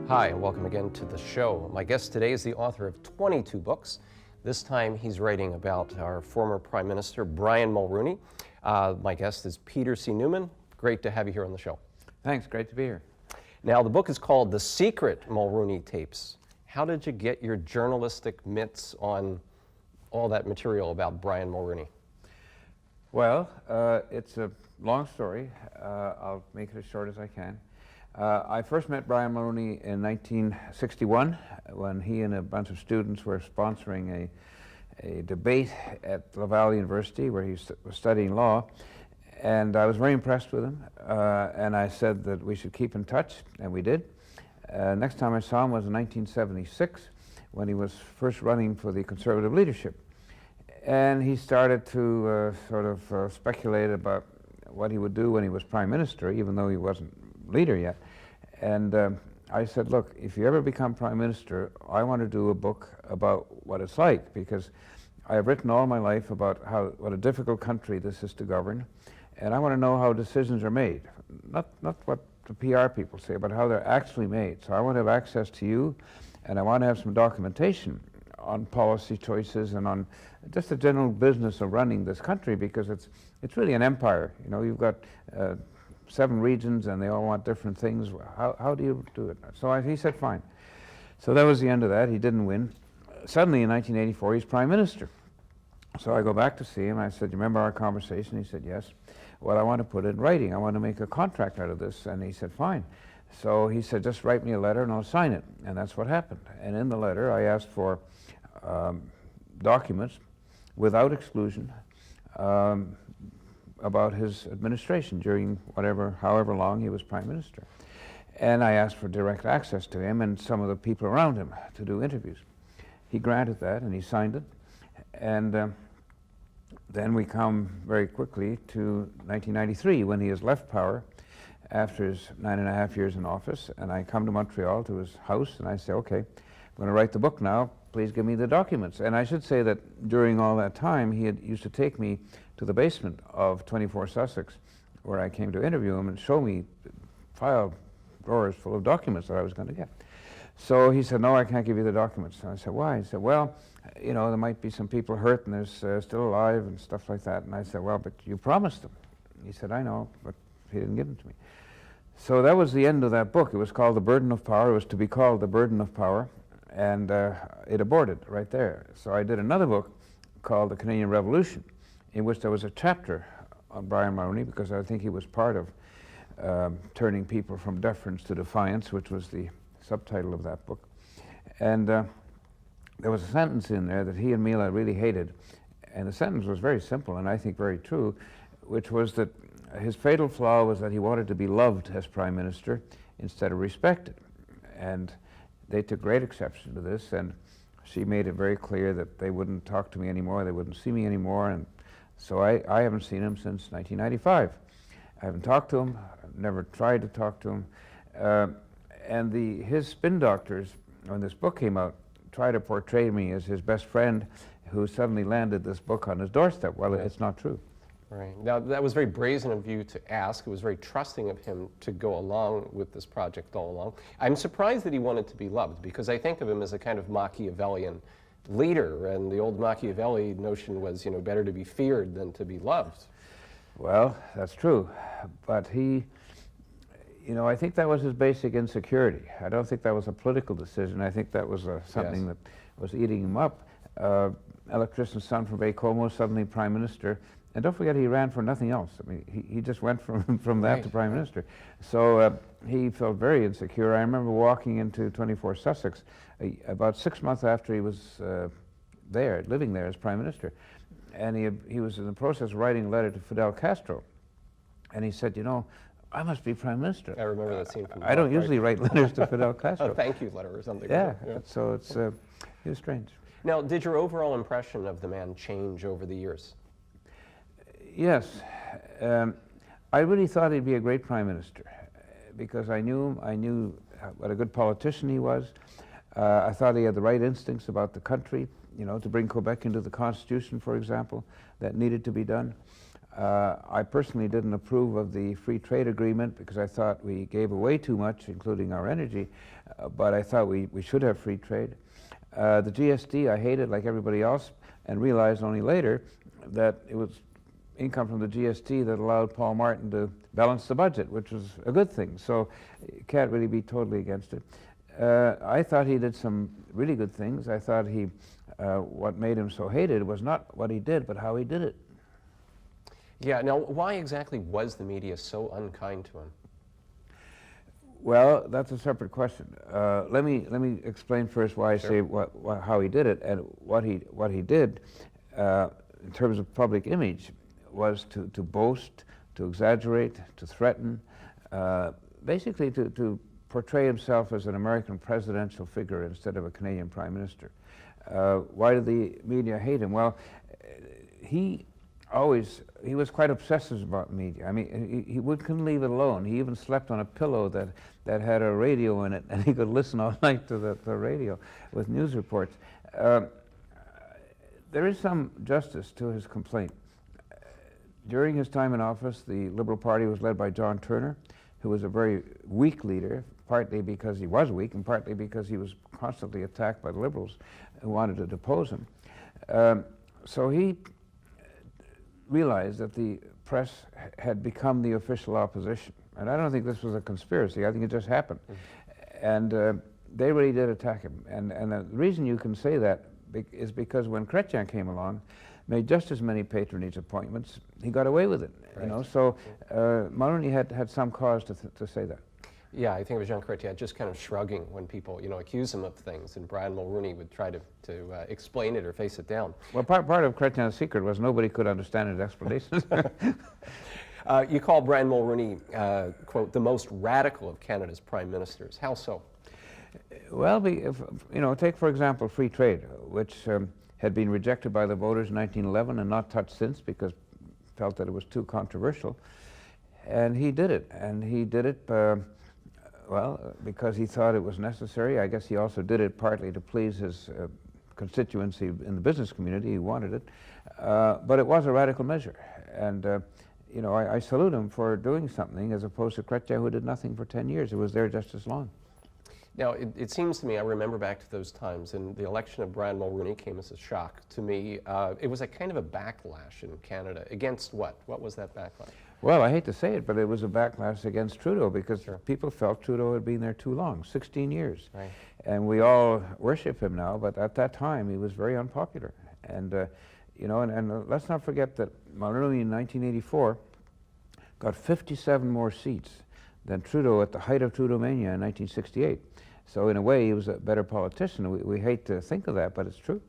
Hi, and welcome again to the show. My guest today is the author of 22 books. This time he's writing about our former Prime Minister, Brian Mulroney. My guest is Peter C. Newman. Great to have you here on the show. Thanks, great to be here. Now, the book is called The Secret Mulroney Tapes. How did you get your journalistic mitts on all that material about Brian Mulroney? Well, it's a long story. I'll make it as short as I can. I first met Brian Mulroney in 1961 when he and a bunch of students were sponsoring a debate at Laval University where he was studying law, and I was very impressed with him, and I said that we should keep in touch, and we did. Next time I saw him was in 1976 when he was first running for the Conservative leadership, and he started to speculate about what he would do when he was Prime Minister, even though he wasn't leader yet. And I said, look, if you ever become Prime Minister, I want to do a book about what it's like, because I have written all my life about what a difficult country this is to govern, and I want to know how decisions are made. Not what the PR people say, but how they're actually made. So I want to have access to you, and I want to have some documentation on policy choices and on just the general business of running this country, because it's really an empire. You know, you've got 7 regions and they all want different things. How do you do it? So he said, fine. So that was the end of that. He didn't win. Suddenly in 1984, he's Prime Minister. So I go back to see him. I said, you remember our conversation? He said, yes. Well, I want to put it in writing. I want to make a contract out of this. And he said, fine. So he said, just write me a letter and I'll sign it. And that's what happened. And in the letter, I asked for documents without exclusion about his administration during however long he was Prime Minister. And I asked for direct access to him and some of the people around him to do interviews. He granted that and he signed it. And then we come very quickly to 1993 when he has left power after his 9.5 years in office. And I come to Montreal to his house and I say, okay, I'm going to write the book now. Please give me the documents. And I should say that during all that time, he used to take me to the basement of 24 Sussex, where I came to interview him, and show me file drawers full of documents that I was going to get. So he said, no, I can't give you the documents. And I said, why? He said, well, you know, there might be some people hurt and there's still alive and stuff like that. And I said, well, but you promised them. He said, I know, but he didn't give them to me. So that was the end of that book. It was called The Burden of Power. It was to be called The Burden of Power. And it aborted right there. So I did another book called The Canadian Revolution, in which there was a chapter on Brian Mulroney, because I think he was part of turning people from deference to defiance, which was the subtitle of that book. And there was a sentence in there that he and Mila really hated, and the sentence was very simple and I think very true, which was that his fatal flaw was that he wanted to be loved as Prime Minister instead of respected. And they took great exception to this, and she made it very clear that they wouldn't talk to me anymore, they wouldn't see me anymore, and so I haven't seen him since 1995. I haven't talked to him, I've never tried to talk to him, and his spin doctors, when this book came out, tried to portray me as his best friend who suddenly landed this book on his doorstep. Well, it's not true. Right. Now, that was very brazen of you to ask. It was very trusting of him to go along with this project all along. I'm surprised that he wanted to be loved, because I think of him as a kind of Machiavellian leader, and the old Machiavelli notion was, you know, better to be feared than to be loved. Well, that's true, but he, you know, I think that was his basic insecurity. I don't think that was a political decision. I think that was something that was eating him up. Electrician's son from Baie-Comeau, suddenly Prime Minister. And don't forget, he ran for nothing else. I mean, he just went from that to Prime Minister. So he felt very insecure. I remember walking into 24 Sussex about 6 months after he was living there as Prime Minister. And he was in the process of writing a letter to Fidel Castro. And he said, you know, I must be Prime Minister. I remember that scene from the I don't usually write letters to Fidel Castro. A thank you letter or something. Yeah, so it was strange. Now, did your overall impression of the man change over the years? Yes. I really thought he'd be a great Prime Minister because I knew him. I knew what a good politician he was. I thought he had the right instincts about the country, you know, to bring Quebec into the Constitution, for example. That needed to be done. I personally didn't approve of the free trade agreement because I thought we gave away too much, including our energy, but I thought we should have free trade. The GST I hated like everybody else, and realized only later that it was income from the GST that allowed Paul Martin to balance the budget, which was a good thing. So you can't really be totally against it. I thought he did some really good things. I thought what made him so hated was not what he did, but how he did it. Yeah, now why exactly was the media so unkind to him? Well, that's a separate question. Let me explain first why I say how he did it, and what he did in terms of public image was to boast, to exaggerate, to threaten, basically to portray himself as an American presidential figure instead of a Canadian prime minister. Why did the media hate him? Well, he was quite obsessive about media. I mean, he couldn't leave it alone. He even slept on a pillow that had a radio in it, and he could listen all night to the radio with news reports. There is some justice to his complaint. During his time in office, the Liberal Party was led by John Turner, who was a very weak leader, partly because he was weak and partly because he was constantly attacked by the Liberals who wanted to depose him. So he realized that the press had become the official opposition. And I don't think this was a conspiracy. I think it just happened. And they really did attack him. And the reason you can say that is because when Chrétien came along, made just as many patronage appointments, he got away with it. Right. You know, so Mulroney had some cause to say that. Yeah, I think it was Jean Chrétien just kind of shrugging when people, accuse him of things, and Brian Mulroney would try to explain it or face it down. Well, part of Chrétien's secret was nobody could understand his explanations. You call Brian Mulroney, quote, the most radical of Canada's prime ministers. How so? Well, take for example free trade, which had been rejected by the voters in 1911 and not touched since because felt that it was too controversial. And he did it, and he did it because he thought it was necessary. I guess he also did it partly to please his constituency in the business community. He wanted it, but it was a radical measure. And I salute him for doing something as opposed to Chrétien, who did nothing for 10 years. It was there just as long. Now, it seems to me, I remember back to those times, and the election of Brian Mulroney came as a shock to me. It was a kind of a backlash in Canada. Against what? What was that backlash? Well, I hate to say it, but it was a backlash against Trudeau because people felt Trudeau had been there too long, 16 years. Right. And we all worship him now, but at that time he was very unpopular. And, and let's not forget that Mulroney in 1984 got 57 more seats than Trudeau at the height of Trudeau-mania in 1968. So in a way, he was a better politician. We hate to think of that, but it's true.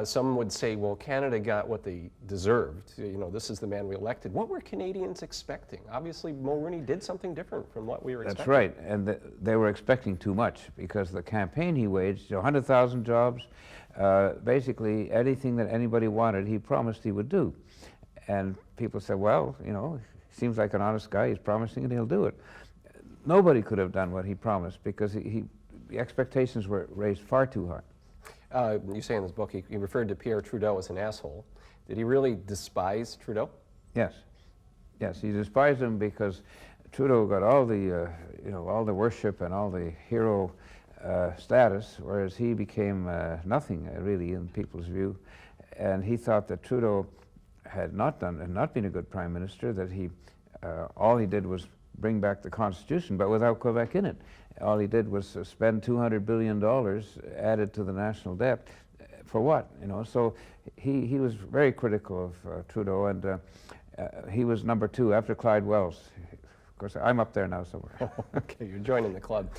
Some would say, well, Canada got what they deserved. This is the man we elected. What were Canadians expecting? Obviously, Mulroney did something different from what we were expecting. That's right, and they were expecting too much because the campaign he waged, 100,000 jobs, basically anything that anybody wanted, he promised he would do. And people said, well, seems like an honest guy, he's promising it, he'll do it. Nobody could have done what he promised because the expectations were raised far too high. You say in this book he referred to Pierre Trudeau as an asshole. Did he really despise Trudeau? Yes. Yes, he despised him because Trudeau got all the worship and all the hero status, whereas he became nothing really in people's view. And he thought that Trudeau had not been a good prime minister, that all he did was bring back the Constitution, but without Quebec in it. All he did was spend $200 billion added to the national debt. For what? So he was very critical of Trudeau, and he was number 2 after Clyde Wells. Of course, I'm up there now somewhere. Okay, you're joining the club.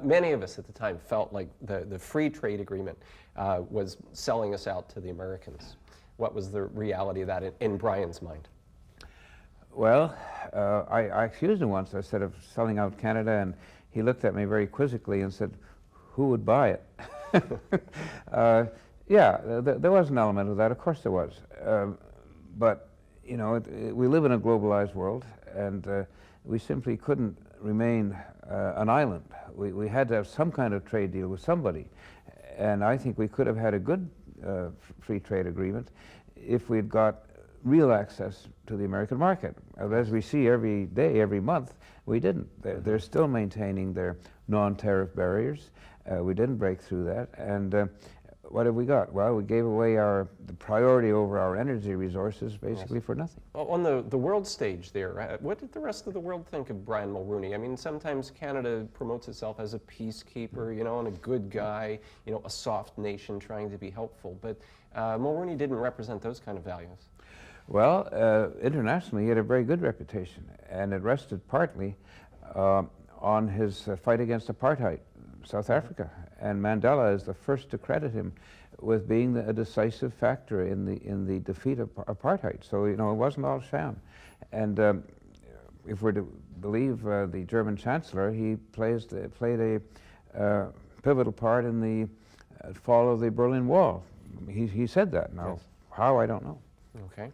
Many of us at the time felt like the free trade agreement was selling us out to the Americans. What was the reality of that in Brian's mind? Well, I accused him once, I said, of selling out Canada, and he looked at me very quizzically and said, who would buy it? There was an element of that, of course there was. But, we live in a globalized world, and we simply couldn't remain an island. We had to have some kind of trade deal with somebody. And I think we could have had a good free trade agreement if we'd got real access to the American market. As we see every day, every month, we didn't. They're still maintaining their non-tariff barriers. We didn't break through that. And what have we got? Well, we gave away the priority over our energy resources basically for nothing. Well, on the world stage there, what did the rest of the world think of Brian Mulroney? I mean, sometimes Canada promotes itself as a peacekeeper, you know, and a good guy, you know, a soft nation trying to be helpful. But Mulroney didn't represent those kind of values. Well, internationally, he had a very good reputation, and it rested partly on his fight against apartheid, South Africa. And Mandela is the first to credit him with being a decisive factor in the defeat of apartheid. So, you know, it wasn't all sham. And if we're to believe the German Chancellor, he played a pivotal part in the fall of the Berlin Wall. He said that. Now, yes. How, I don't know. Okay.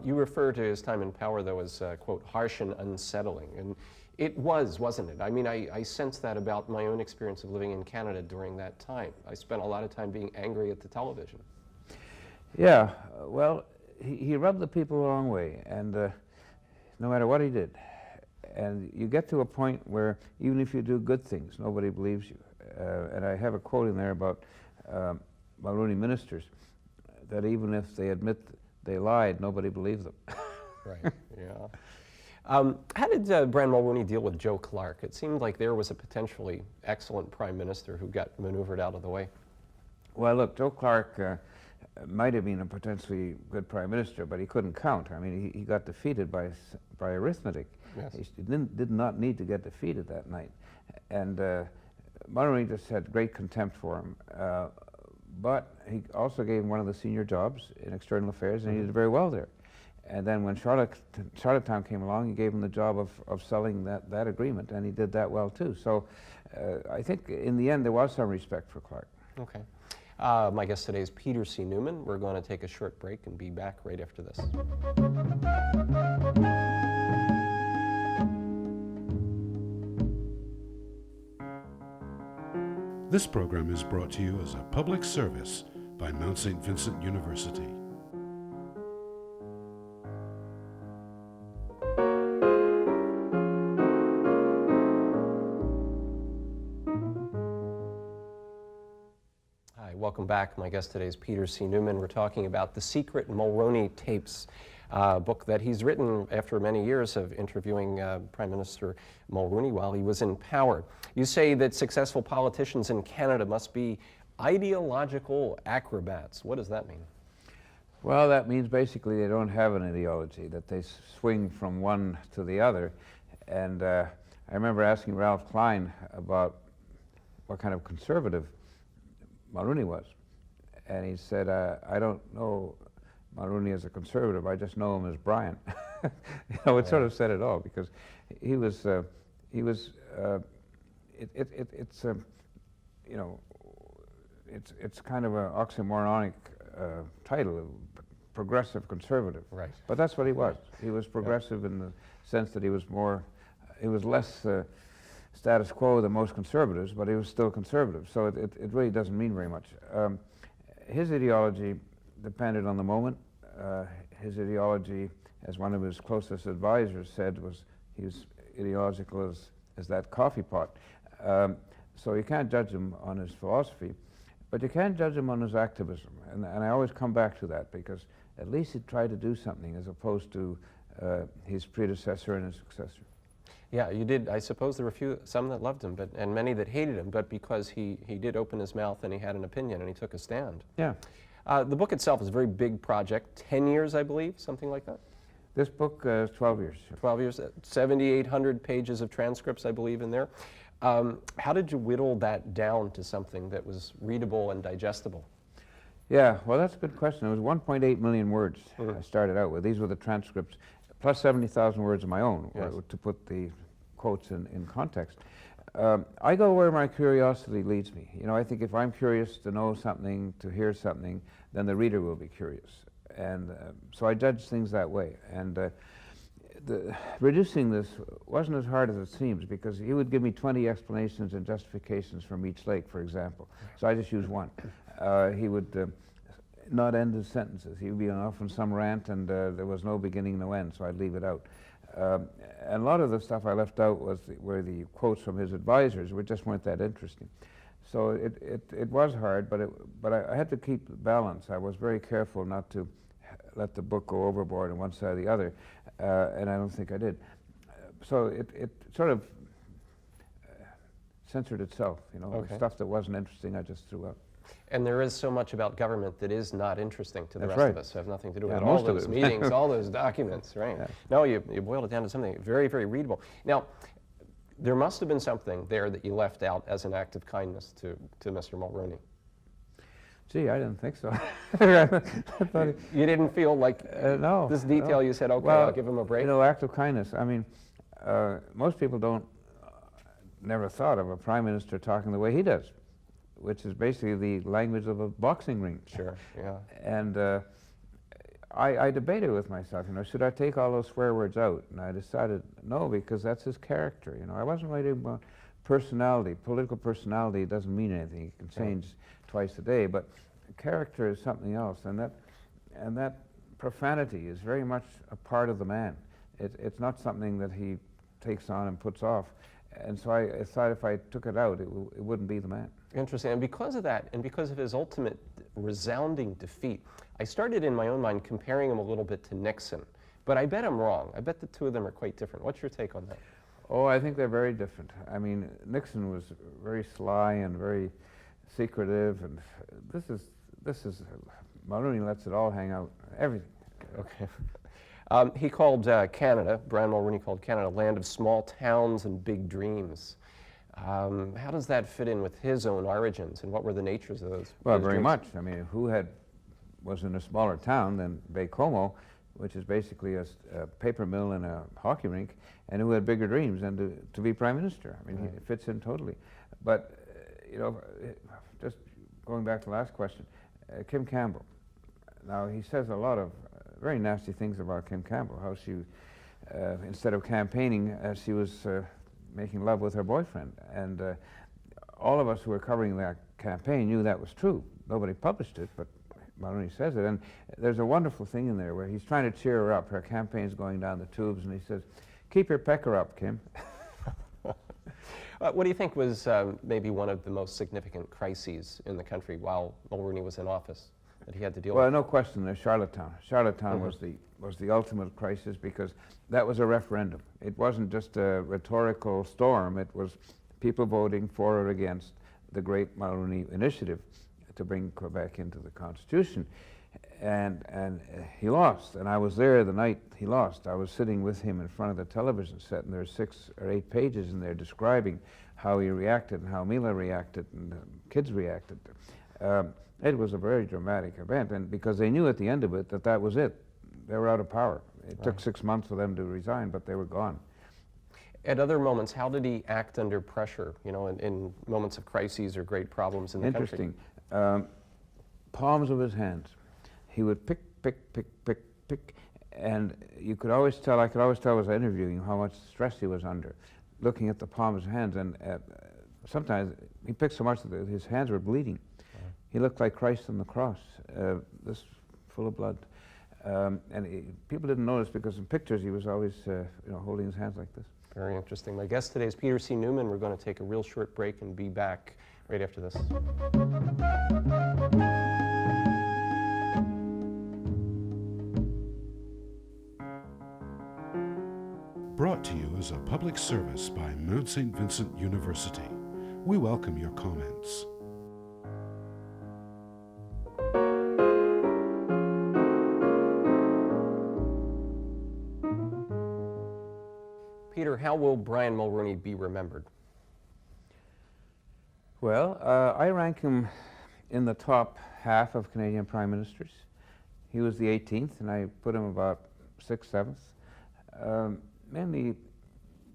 You refer to his time in power, though, as, quote, harsh and unsettling. And it was, wasn't it? I mean, I sense that about my own experience of living in Canada during that time. I spent a lot of time being angry at the television. Yeah, well, he rubbed the people the wrong way, and no matter what he did. And you get to a point where even if you do good things, nobody believes you. And I have a quote in there about Mulroney ministers, that even if they admit they lied, nobody believed them. Right, yeah. How did Brian Mulroney deal with Joe Clark? It seemed like there was a potentially excellent prime minister who got maneuvered out of the way. Well, look, Joe Clark might have been a potentially good prime minister, but he couldn't count. I mean, he got defeated by arithmetic. Yes. He did not need to get defeated that night. And Mulroney just had great contempt for him. But he also gave him one of the senior jobs in external affairs, and he did very well there. And then when Charlottetown came along, he gave him the job of selling that agreement, and he did that well too. So I think in the end there was some respect for Clark. Okay. My guest today is Peter C. Newman. We're going to take a short break and be back right after this. This program is brought to you as a public service by Mount St. Vincent University. Hi, welcome back. My guest today is Peter C. Newman. We're talking about the Secret Mulroney Tapes, book that he's written after many years of interviewing Prime Minister Mulroney while he was in power. You say that successful politicians in Canada must be ideological acrobats. What does that mean? Well, that means basically they don't have an ideology, that they swing from one to the other. And I remember asking Ralph Klein about what kind of conservative Mulroney was. And he said, I don't know Mulroney as a conservative, I just know him as Brian. You know, it sort of said it all, because he was, you know, it's kind of an oxymoronic title, progressive conservative. Right. But that's what he was. He was progressive in the sense that he was less status quo than most conservatives, but he was still conservative. So it really doesn't mean very much. His ideology depended on the moment. His ideology, as one of his closest advisors said, was he was ideological as that coffee pot. So you can't judge him on his philosophy, but you can judge him on his activism. And I always come back to that, because at least he tried to do something as opposed to his predecessor and his successor. Yeah, you did. I suppose there were some that loved him, and many that hated him, but because he did open his mouth and he had an opinion and he took a stand. Yeah. The book itself is a very big project, 10 years, I believe, something like that? This book is 12 years. 12 years, 7,800 pages of transcripts, I believe, in there. How did you whittle that down to something that was readable and digestible? Yeah, well, that's a good question. It was 1.8 million words I started out with. These were the transcripts, plus 70,000 words of my own, to put the quotes in context. I go where my curiosity leads me. You know, I think if I'm curious to know something, to hear something, then the reader will be curious. And so I judge things that way. And reducing this wasn't as hard as it seems, because he would give me 20 explanations and justifications from each lake, for example. So I just used one. He would not end his sentences. He would be off on some rant, and there was no beginning, no end, so I'd leave it out. And a lot of the stuff I left out were the quotes from his advisors, which just weren't that interesting. So it was hard, but I had to keep balance. I was very careful not to let the book go overboard on one side or the other, and I don't think I did. So it sort of censored itself, you know. Okay. Stuff that wasn't interesting I just threw out. And there is so much about government that is not interesting to the That's rest right. of us, who have nothing to do with Yeah, it. All most of those it. meetings, all those documents, right? Yeah. No, you boiled it down to something very, very readable. Now, there must have been something there that you left out as an act of kindness to Mr. Mulroney. Gee, I didn't think so. I thought You didn't feel like no. this detail, no. you said, okay, Well, I'll give him a break? You know, act of kindness. I mean, most people don't, never thought of a prime minister talking the way he does, which is basically the language of a boxing ring. Sure, yeah. And I debated with myself, you know, should I take all those swear words out? And I decided no, because that's his character. You know, I wasn't writing about personality. Political personality doesn't mean anything. It can change twice a day, but character is something else, and that profanity is very much a part of the man. It's not something that he takes on and puts off. And so I thought if I took it out, it wouldn't be the man. Interesting. And because of that, and because of his ultimate resounding defeat, I started in my own mind comparing him a little bit to Nixon. But I bet I'm wrong. I bet the two of them are quite different. What's your take on that? Oh, I think they're very different. I mean, Nixon was very sly and very secretive, and this is Mulroney lets it all hang out, everything. Okay. He called Canada, Brian Mulroney called Canada, a land of small towns and big dreams. How does that fit in with his own origins, and what were the natures of those? Well, those very dreams? much. I mean, who was in a smaller town than Baie-Comeau, which is basically a paper mill and a hockey rink, and who had bigger dreams than to be prime minister? I mean, it fits in totally. But, you know, just going back to the last question, Kim Campbell. Now, he says a lot of very nasty things about Kim Campbell, how she, instead of campaigning, she was making love with her boyfriend. And all of us who were covering that campaign knew that was true. Nobody published it, but Mulroney says it. And there's a wonderful thing in there where he's trying to cheer her up. Her campaign's going down the tubes, and he says, "Keep your pecker up, Kim." What do you think was maybe one of the most significant crises in the country while Mulroney was in office that he had to deal Well, with? no question, there's Charlottetown. Charlottetown was the ultimate crisis because that was a referendum. It wasn't just a rhetorical storm. It was people voting for or against the great Mulroney initiative to bring Quebec into the Constitution. And he lost, and I was there the night he lost. I was sitting with him in front of the television set, and there's 6 or 8 pages in there describing how he reacted and how Mila reacted and the kids reacted. It was a very dramatic event, and because they knew at the end of it that was it. They were out of power. It took 6 months for them to resign, but they were gone. At other moments, how did he act under pressure, you know, in moments of crises or great problems in the country? Interesting. Palms of his hands. He would pick, and you could always tell, I could always tell as I was interviewing him how much stress he was under, looking at the palms of his hands, and sometimes he picked so much that his hands were bleeding. He looked like Christ on the cross, this full of blood. People didn't notice because in pictures he was always holding his hands like this. Very interesting. My guest today is Peter C. Newman. We're going to take a real short break and be back right after this. Brought to you as a public service by Mount St. Vincent University. We welcome your comments. Peter, how will Brian Mulroney be remembered? Well, I rank him in the top half of Canadian prime ministers. He was the 18th, and I put him about 6th, 7th. Mainly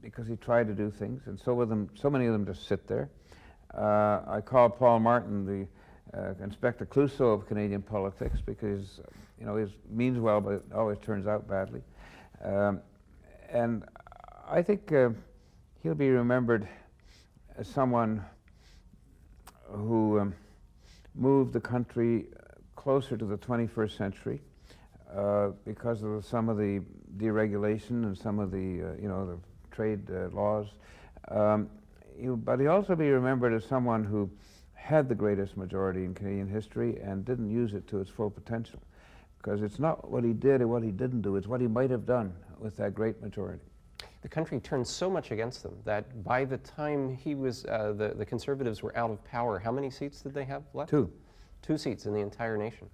because he tried to do things, and so many of them just sit there. I call Paul Martin the Inspector Clouseau of Canadian politics because, you know, he means well, but it always turns out badly. And I think he'll be remembered as someone who moved the country closer to the 21st century because of some of the deregulation and some of the, the trade laws. But he also be remembered as someone who had the greatest majority in Canadian history and didn't use it to its full potential. Because it's not what he did or what he didn't do, it's what he might have done with that great majority. The country turned so much against them that by the time he was, the Conservatives were out of power, how many seats did they have left? 2. 2 seats in the entire nation.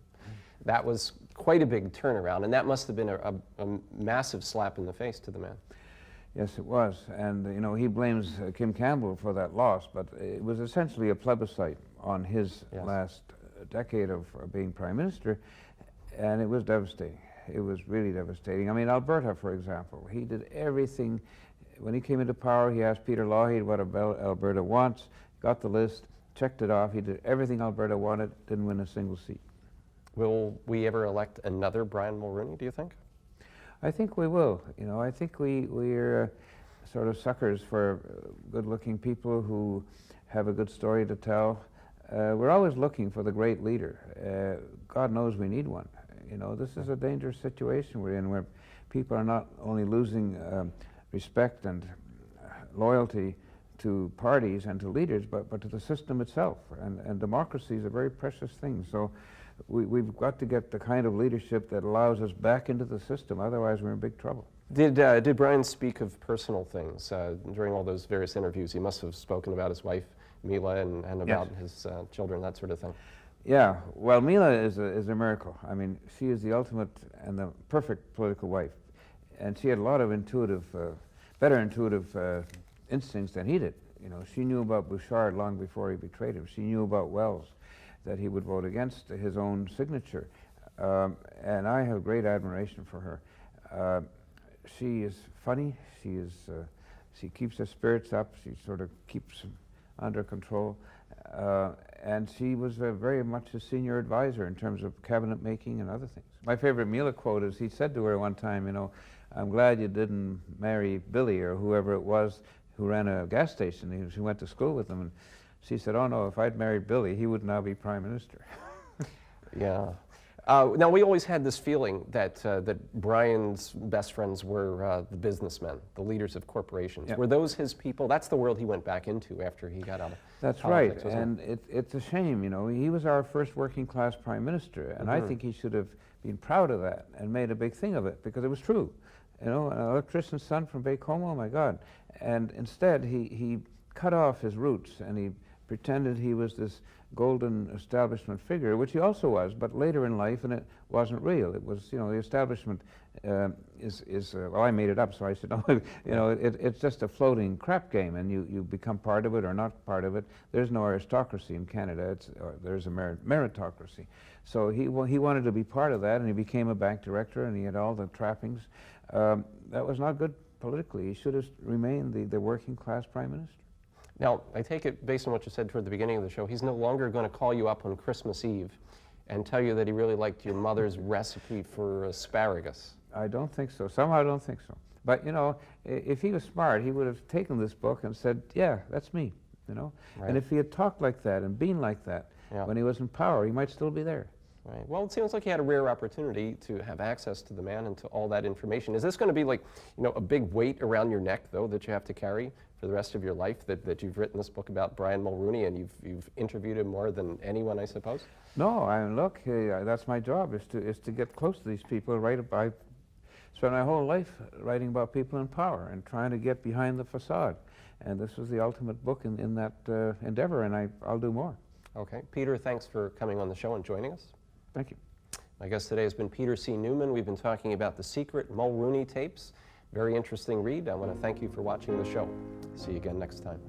That was quite a big turnaround, and that must have been a massive slap in the face to the man. Yes, it was. And, he blames Kim Campbell for that loss, but it was essentially a plebiscite on his last decade of being Prime Minister, and it was devastating. It was really devastating. I mean, Alberta, for example, he did everything. When he came into power, he asked Peter Lougheed what Alberta wants, got the list, checked it off. He did everything Alberta wanted, didn't win a single seat. Will we ever elect another Brian Mulroney, do you think? I think we will. I think we're sort of suckers for good-looking people who have a good story to tell. We're always looking for the great leader. God knows we need one. This is a dangerous situation we're in, where people are not only losing respect and loyalty to parties and to leaders, but to the system itself. And democracy is a very precious thing. So we've got to get the kind of leadership that allows us back into the system. Otherwise, we're in big trouble. Did Brian speak of personal things during all those various interviews? He must have spoken about his wife, Mila, and about his children, that sort of thing. Yeah, well, Mila is a miracle. I mean, she is the ultimate and the perfect political wife. And she had a lot of better intuitive instincts than he did. She knew about Bouchard long before he betrayed him. She knew about Wells, that he would vote against his own signature. And I have great admiration for her. She is funny. She keeps her spirits up. She sort of keeps them under control. And she was very much a senior advisor in terms of cabinet making and other things. My favorite Mila quote is, he said to her one time, I'm glad you didn't marry Billy or whoever it was who ran a gas station. She went to school with him, and she said, oh no, if I'd married Billy, he would now be Prime Minister. Yeah. Now, we always had this feeling that Brian's best friends were the businessmen, the leaders of corporations. Yep. Were those his people? That's the world he went back into after he got out of That's politics, right, and it's a shame, He was our first working class Prime Minister, and I think he should have been proud of that and made a big thing of it, because it was true. An electrician's son from Baie-Comeau, oh my God. And instead, he cut off his roots, and he pretended he was this golden establishment figure, which he also was, but later in life, and it wasn't real. It was, the establishment well, I made it up, so I said, no, it's just a floating crap game, and you become part of it or not part of it. There's no aristocracy in Canada. There's a meritocracy. So he wanted to be part of that, and he became a bank director, and he had all the trappings. That was not good politically. He should have remained the working class Prime Minister. Now, I take it, based on what you said toward the beginning of the show, he's no longer going to call you up on Christmas Eve and tell you that he really liked your mother's recipe for asparagus. I don't think so. Somehow I don't think so. But, if he was smart, he would have taken this book and said, yeah, that's me, Right. And if he had talked like that and been like that when he was in power, he might still be there. Right. Well, it seems like he had a rare opportunity to have access to the man and to all that information. Is this going to be like, a big weight around your neck, though, that you have to carry for the rest of your life, that you've written this book about Brian Mulroney and you've interviewed him more than anyone, I suppose? No, look, that's my job, is to get close to these people. I spent my whole life writing about people in power and trying to get behind the facade. And this was the ultimate book in that endeavor, and I'll do more. Okay. Peter, thanks for coming on the show and joining us. Thank you. My guest today has been Peter C. Newman. We've been talking about the Secret Mulroney Tapes. Very interesting read. I want to thank you for watching the show. See you again next time.